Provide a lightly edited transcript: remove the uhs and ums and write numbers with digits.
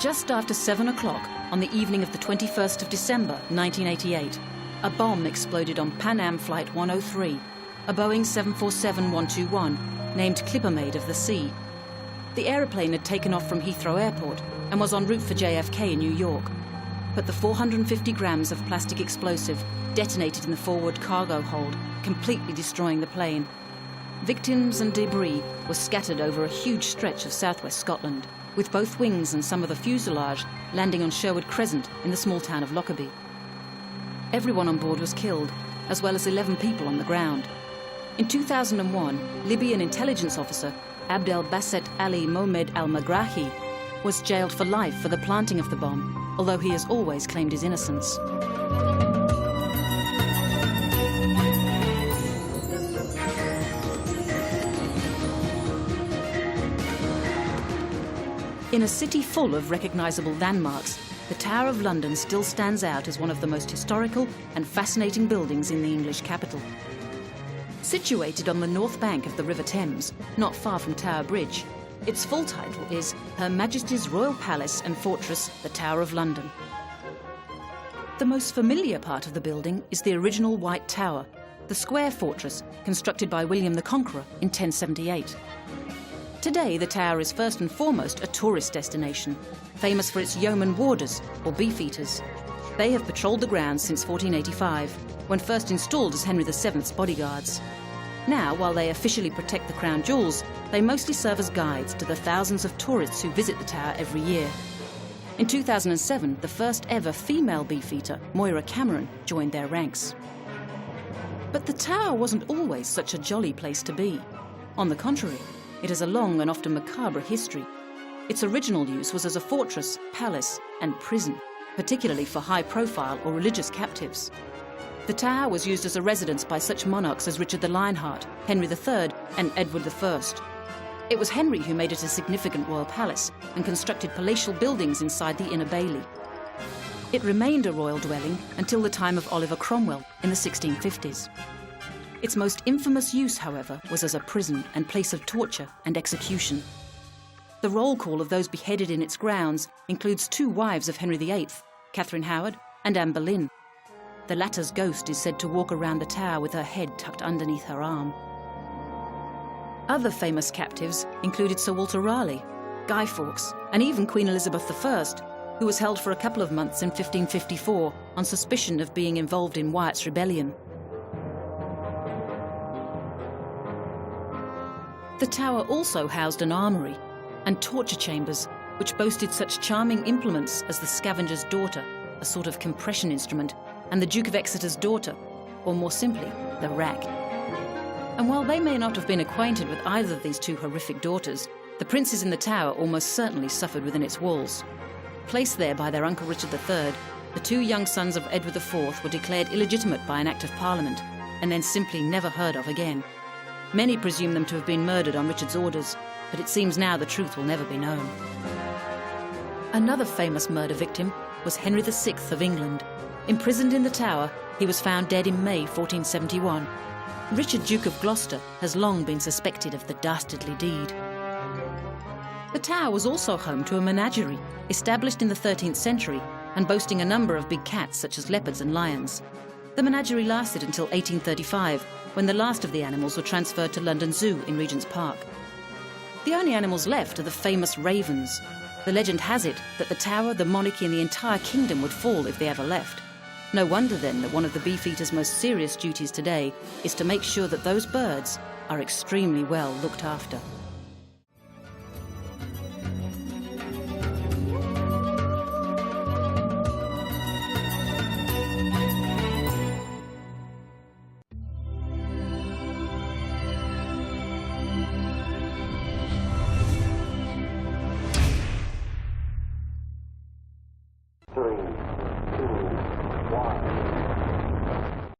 Just after 7 o'clock on the evening of the 21st of December 1988, a bomb exploded on Pan Am Flight 103, a Boeing 747-121 named Clippermaid of the Sea. The aeroplane had taken off from Heathrow Airport and was en route for JFK in New York. But the 450 grams of plastic explosive detonated in the forward cargo hold, completely destroying the plane. Victims and debris were scattered over a huge stretch of southwest Scotland, with both wings and some of the fuselage landing on Sherwood Crescent in the small town of Lockerbie. Everyone on board was killed, as well as 11 people on the ground. In 2001, Libyan intelligence officer Abdel Basset Ali Mohamed al-Magrahi was jailed for life for the planting of the bomb, although he has always claimed his innocence. In a city full of recognisable landmarks, the Tower of London still stands out as one of the most historical and fascinating buildings in the English capital. Situated on the north bank of the River Thames, not far from Tower Bridge, its full title is Her Majesty's Royal Palace and Fortress, the Tower of London. The most familiar part of the building is the original White Tower, the square fortress constructed by William the Conqueror in 1078. Today, the tower is first and foremost a tourist destination, famous for its yeoman warders, or beefeaters. They have patrolled the grounds since 1485, when first installed as Henry VII's bodyguards. Now, while they officially protect the crown jewels, they mostly serve as guides to the thousands of tourists who visit the tower every year. In 2007, the first ever female beefeater, Moira Cameron, joined their ranks. But the tower wasn't always such a jolly place to be. On the contrary, it has a long and often macabre history. Its original use was as a fortress, palace, and prison, particularly for high-profile or religious captives. The tower was used as a residence by such monarchs as Richard the Lionheart, Henry III, and Edward I. It was Henry who made it a significant royal palace and constructed palatial buildings inside the Inner Bailey. It remained a royal dwelling until the time of Oliver Cromwell in the 1650s. Its most infamous use, however, was as a prison and place of torture and execution. The roll call of those beheaded in its grounds includes two wives of Henry VIII, Catherine Howard and Anne Boleyn. The latter's ghost is said to walk around the tower with her head tucked underneath her arm. Other famous captives included Sir Walter Raleigh, Guy Fawkes, and even Queen Elizabeth I, who was held for a couple of months in 1554 on suspicion of being involved in Wyatt's rebellion. The tower also housed an armoury and torture chambers, which boasted such charming implements as the Scavenger's Daughter, a sort of compression instrument, and the Duke of Exeter's Daughter, or more simply, the rack. And while they may not have been acquainted with either of these two horrific daughters, the princes in the tower almost certainly suffered within its walls. Placed there by their uncle Richard III, the two young sons of Edward IV were declared illegitimate by an Act of Parliament, and then simply never heard of again. Many presume them to have been murdered on Richard's orders, but it seems now the truth will never be known. Another famous murder victim was Henry VI of England. Imprisoned in the tower, he was found dead in May 1471. Richard, Duke of Gloucester, has long been suspected of the dastardly deed. The tower was also home to a menagerie, established in the 13th century and boasting a number of big cats such as leopards and lions. The menagerie lasted until 1835, when the last of the animals were transferred to London Zoo in Regent's Park. The only animals left are the famous ravens. The legend has it that the tower, the monarchy and the entire kingdom would fall if they ever left. No wonder then that one of the beefeater's most serious duties today is to make sure that those birds are extremely well looked after. Three, two, one.